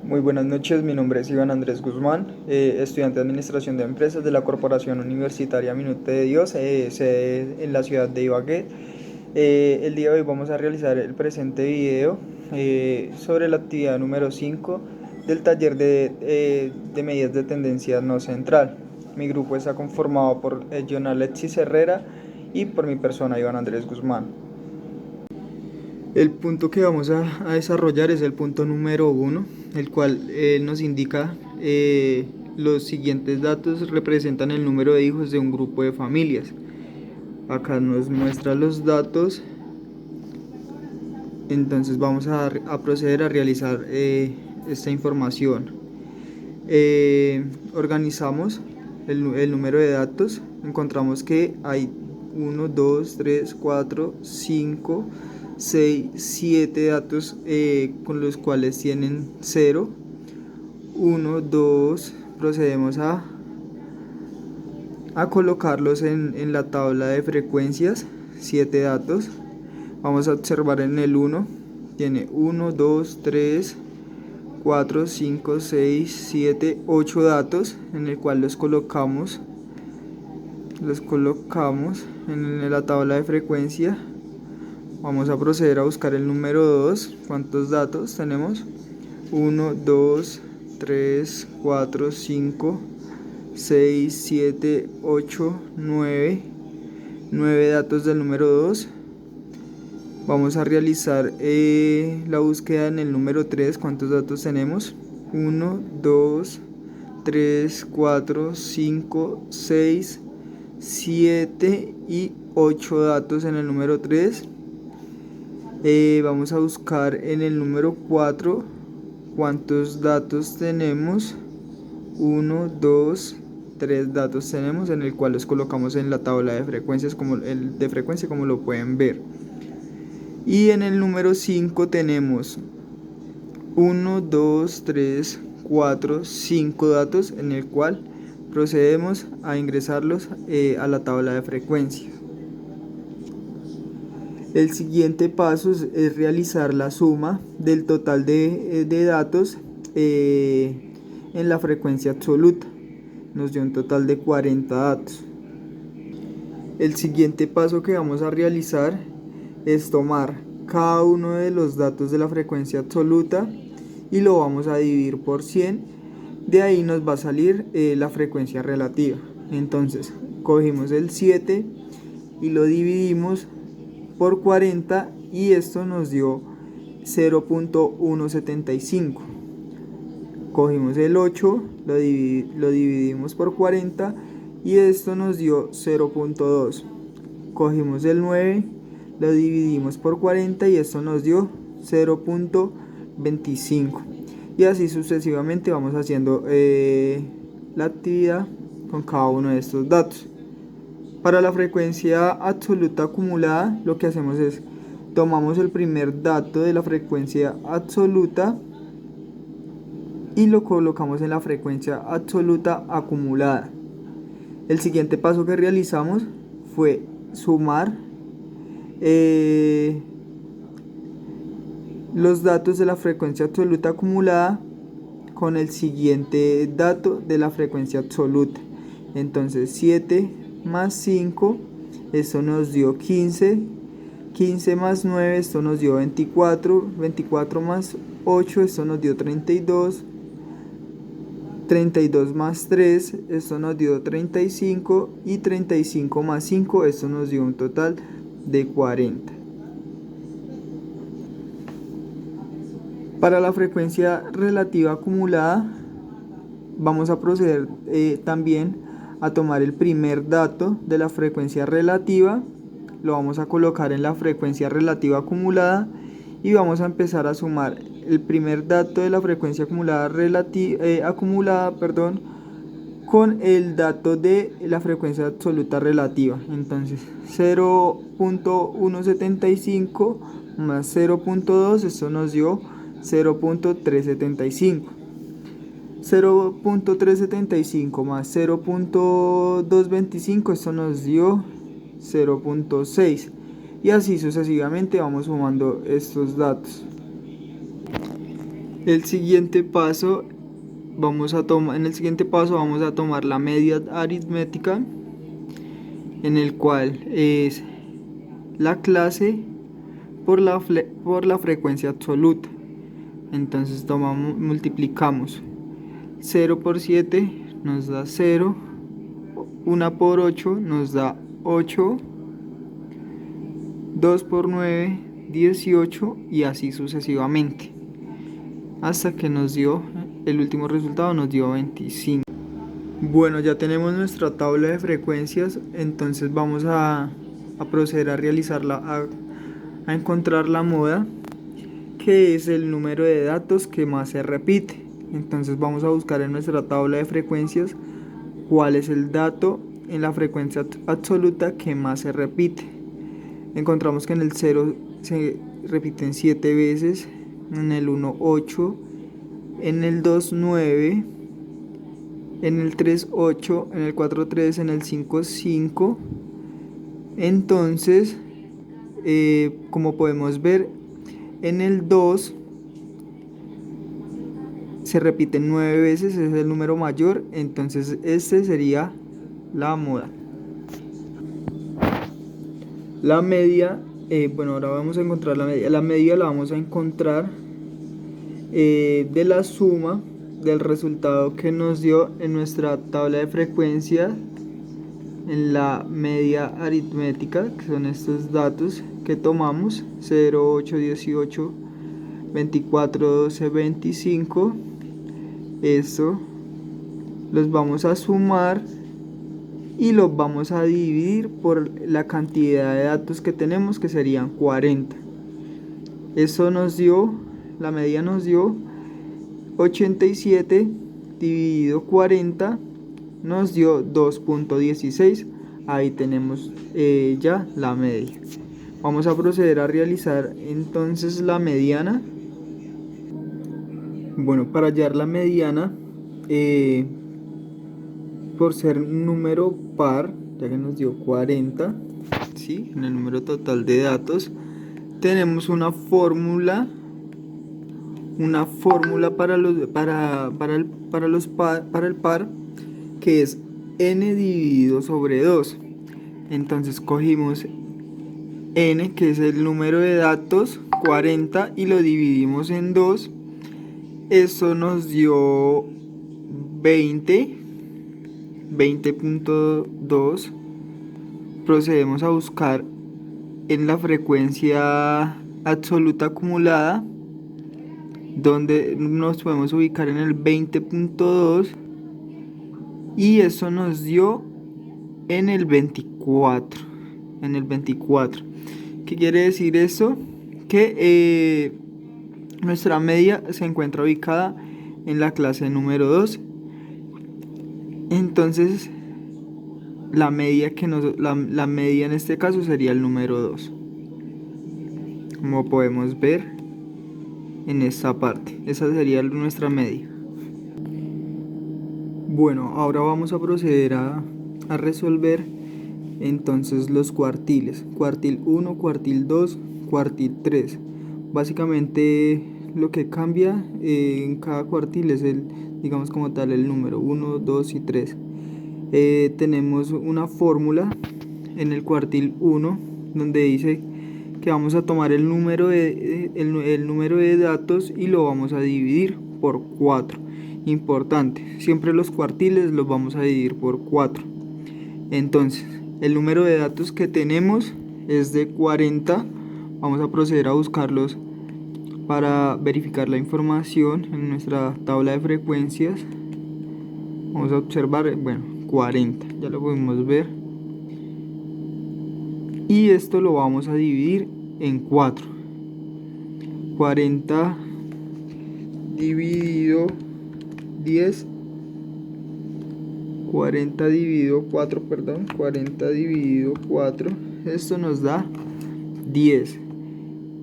Muy buenas noches, mi nombre es Iván Andrés Guzmán, estudiante de Administración de Empresas de la Corporación Universitaria Minuto de Dios, sede en la ciudad de Ibagué. El día de hoy vamos a realizar el presente video sobre la actividad número 5 del taller de medidas de tendencia no central. Mi grupo está conformado por John Alexis Herrera y por mi persona, Iván Andrés Guzmán. El punto que vamos a desarrollar es el punto número 1, el cual nos indica los siguientes datos representan el número de hijos de un grupo de familias. Acá nos muestra los datos, entonces vamos a proceder a realizar esta información. Organizamos el número de datos, encontramos que hay 1, 2, 3, 4, 5, 6, 7 datos con los cuales tienen 0, 1, 2, procedemos a colocarlos en la tabla de frecuencias, 7 datos, vamos a observar en el 1, tiene 1, 2, 3, 4, 5, 6, 7, 8 datos, en el cual los colocamos en la tabla de frecuencia. Vamos a proceder a buscar el número 2. ¿Cuántos datos tenemos? 1, 2, 3, 4, 5, 6, 7, 8, 9. 9 datos del número 2. Vamos a realizar la búsqueda en el número 3. ¿Cuántos datos tenemos? 1, 2, 3, 4, 5, 6, 7 y 8 datos en el número 3. Vamos a buscar en el número 4 cuántos datos tenemos. 1, 2, 3 datos tenemos, en el cual los colocamos en la tabla de frecuencias como lo pueden ver. Y en el número 5 tenemos 1, 2, 3, 4, 5 datos, en el cual procedemos a ingresarlos a la tabla de frecuencias. El siguiente paso es realizar la suma del total de datos en la frecuencia absoluta. Nos dio un total de 40 datos. El siguiente paso que vamos a realizar es tomar cada uno de los datos de la frecuencia absoluta y lo vamos a dividir por 100. De ahí nos va a salir la frecuencia relativa. Entonces cogimos el 7 y lo dividimos por 40 y esto nos dio 0.175. Cogimos el 8, lo dividimos por 40 y esto nos dio 0.2. Cogimos el 9, lo dividimos por 40 y esto nos dio 0.25. Y así sucesivamente vamos haciendo la actividad con cada uno de estos datos. Para la frecuencia absoluta acumulada, lo que hacemos es tomamos el primer dato de la frecuencia absoluta y lo colocamos en la frecuencia absoluta acumulada. El siguiente paso que realizamos fue sumar los datos de la frecuencia absoluta acumulada con el siguiente dato de la frecuencia absoluta. Entonces 7 más 5, esto nos dio 15, 15 más 9, esto nos dio 24, 24 más 8, esto nos dio 32, 32 más 3, esto nos dio 35 y 35 más 5, esto nos dio un total de 40. Para la frecuencia relativa acumulada vamos a proceder también a tomar el primer dato de la frecuencia relativa, lo vamos a colocar en la frecuencia relativa acumulada y vamos a empezar a sumar el primer dato de la frecuencia acumulada con el dato de la frecuencia absoluta relativa. Entonces 0.175 más 0.2, esto nos dio 0.375. 0.375 más 0.225, esto nos dio 0.6 y así sucesivamente vamos sumando estos datos. El siguiente paso en el siguiente paso vamos a tomar la media aritmética, en el cual es la clase por la frecuencia absoluta. Entonces multiplicamos 0 por 7 nos da 0, 1 por 8 nos da 8, 2 por 9, 18 y así sucesivamente, hasta que el último resultado nos dio 25. Bueno, ya tenemos nuestra tabla de frecuencias, entonces vamos a proceder a realizarla, a encontrar la moda, que es el número de datos que más se repite. Entonces vamos a buscar en nuestra tabla de frecuencias cuál es el dato en la frecuencia absoluta que más se repite. Encontramos que en el 0 se repiten 7 veces, en el 1 8, en el 2 9, en el 3 8, en el 4 3, en el 5 5. Entonces, como podemos ver, en el 2 se repiten 9 veces, es el número mayor, entonces este sería la moda. La media, bueno, ahora vamos a encontrar la media. La media la vamos a encontrar de la suma del resultado que nos dio en nuestra tabla de frecuencia, en la media aritmética, que son estos datos que tomamos: 0, 8, 18, 24, 12, 25. Esto los vamos a sumar y los vamos a dividir por la cantidad de datos que tenemos, que serían 40. Eso nos dio, la media nos dio 87 dividido 40, nos dio 2.16. Ahí tenemos ya la media. Vamos a proceder a realizar entonces la mediana. Bueno, para hallar la mediana, por ser un número par, ya que nos dio 40, ¿sí? En el número total de datos, tenemos una fórmula para el par, que es n dividido sobre 2. Entonces cogimos n, que es el número de datos, 40, y lo dividimos en 2. Eso nos dio 20.2. Procedemos a buscar en la frecuencia absoluta acumulada, donde nos podemos ubicar en el 20.2, y eso nos dio en el 24. ¿Qué quiere decir eso? Que nuestra media se encuentra ubicada en la clase número 2. Entonces la media en este caso sería el número 2, como podemos ver en esta parte. Esa sería nuestra media. Bueno, ahora vamos a proceder a resolver entonces los cuartiles: cuartil 1, cuartil 2, cuartil 3. Básicamente lo que cambia en cada cuartil es digamos como tal, el número 1, 2 y 3. Tenemos una fórmula en el cuartil 1 donde dice que vamos a tomar el número de datos y lo vamos a dividir por 4. Importante, siempre los cuartiles los vamos a dividir por 4. Entonces, el número de datos que tenemos es de 40. Vamos a proceder a buscarlos para verificar la información en nuestra tabla de frecuencias. Vamos a observar, bueno, 40, ya lo podemos ver. Y esto lo vamos a dividir en 4. 40 dividido 10, 40 dividido 4, 40 dividido 4, esto nos da 10.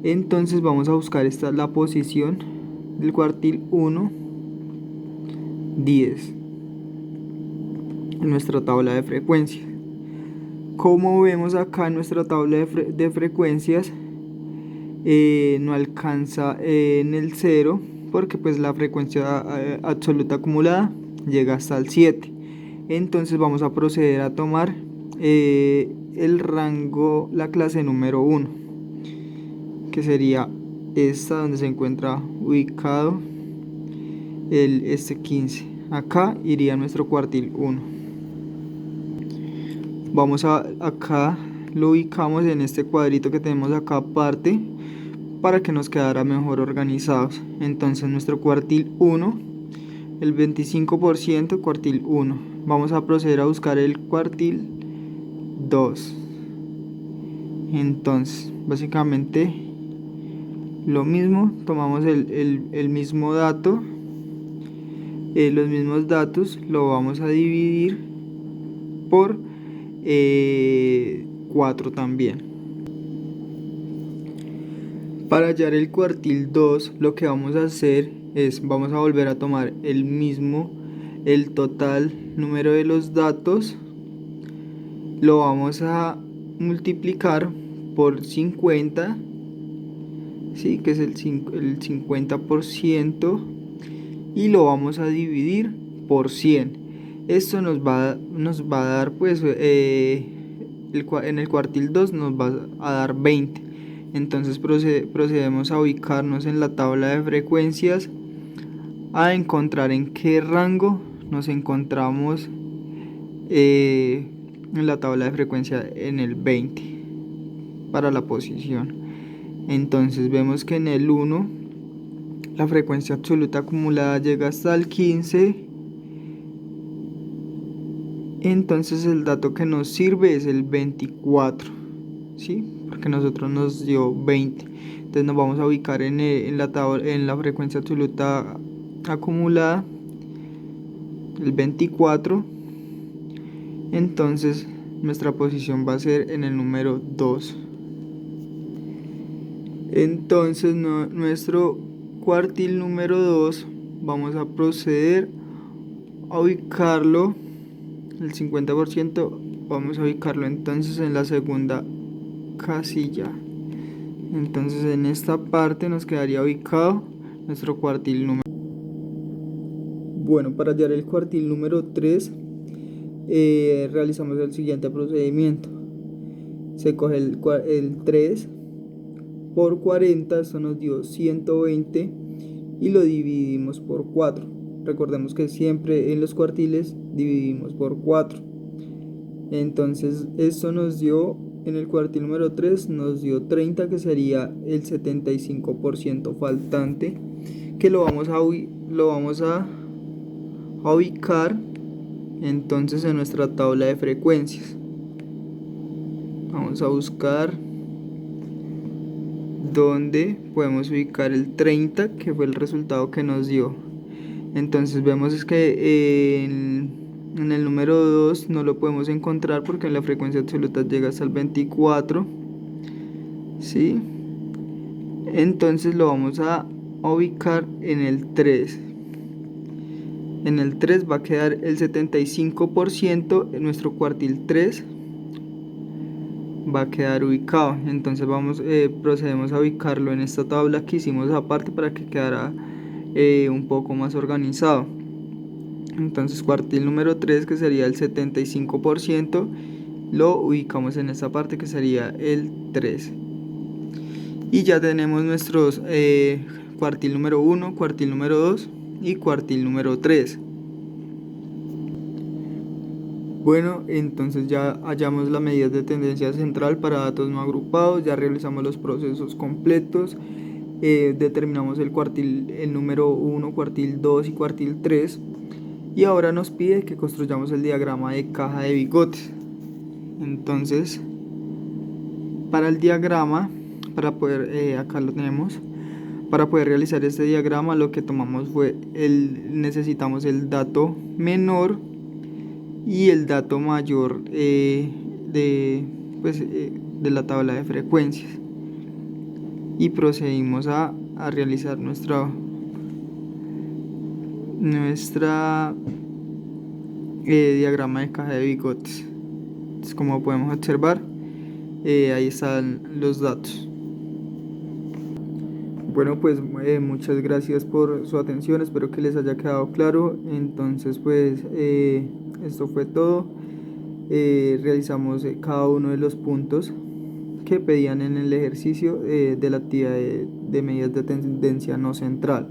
Entonces vamos a buscar la posición del cuartil 1, 10, en nuestra tabla de frecuencias. Como vemos acá en nuestra tabla de frecuencias, no alcanza en el 0, porque pues la frecuencia absoluta acumulada llega hasta el 7. Entonces vamos a proceder a tomar el rango, la clase número 1, que sería esta donde se encuentra ubicado este 15. Acá iría nuestro cuartil 1. Vamos acá, lo ubicamos en este cuadrito que tenemos acá aparte para que nos quedara mejor organizados. Entonces nuestro cuartil 1, el 25%, cuartil 1. Vamos a proceder a buscar el cuartil 2. Entonces básicamente lo mismo, tomamos el mismo dato, los mismos datos, lo vamos a dividir por 4 también. Para hallar el cuartil 2, lo que vamos a hacer es, vamos a volver a tomar el total número de los datos, lo vamos a multiplicar por 50, ¿sí? Que es el 50%, y lo vamos a dividir por 100. Esto nos va a dar pues en el cuartil 2 nos va a dar 20. Entonces procedemos a ubicarnos en la tabla de frecuencias, a encontrar en qué rango nos encontramos en la tabla de frecuencia en el 20 para la posición. Entonces vemos que en el 1 la frecuencia absoluta acumulada llega hasta el 15. Entonces el dato que nos sirve es el 24, ¿sí? Porque nosotros nos dio 20. Entonces nos vamos a ubicar en la frecuencia absoluta acumulada, el 24. Entonces nuestra posición va a ser en el número 2. Entonces nuestro cuartil número 2 vamos a proceder a ubicarlo, el 50% vamos a ubicarlo entonces en la segunda casilla. Entonces en esta parte nos quedaría ubicado nuestro cuartil número. Bueno, para hallar el cuartil número 3 realizamos el siguiente procedimiento. Se coge el 3 por 40, esto nos dio 120, y lo dividimos por 4. Recordemos que siempre en los cuartiles dividimos por 4. Entonces esto nos dio, en el cuartil número 3 nos dio 30, que sería el 75% faltante, que lo vamos a ubicar entonces en nuestra tabla de frecuencias. Vamos a buscar donde podemos ubicar el 30, que fue el resultado que nos dio. Entonces vemos que en el número 2 no lo podemos encontrar porque en la frecuencia absoluta llega hasta el 24, ¿sí? Entonces lo vamos a ubicar en el 3. En el 3 va a quedar el 75%, en nuestro cuartil 3 va a quedar ubicado. Entonces procedemos a ubicarlo en esta tabla que hicimos aparte para que quedara un poco más organizado. Entonces cuartil número 3, que sería el 75%, lo ubicamos en esta parte que sería el 3. Y ya tenemos nuestros cuartil número 1, cuartil número 2 y cuartil número 3. Bueno, entonces ya hallamos las medidas de tendencia central para datos no agrupados, ya realizamos los procesos completos, determinamos el número 1, cuartil 2 y cuartil 3, y ahora nos pide que construyamos el diagrama de caja de bigotes. Entonces, para el diagrama, acá lo tenemos, para poder realizar este diagrama lo que tomamos fue necesitamos el dato menor y el dato mayor de la tabla de frecuencias, y procedimos a realizar nuestra diagrama de caja de bigotes. Entonces, como podemos observar, ahí están los datos. Bueno, pues muchas gracias por su atención, espero que les haya quedado claro. Entonces, pues esto fue todo. Realizamos cada uno de los puntos que pedían en el ejercicio de la actividad de medidas de tendencia no central.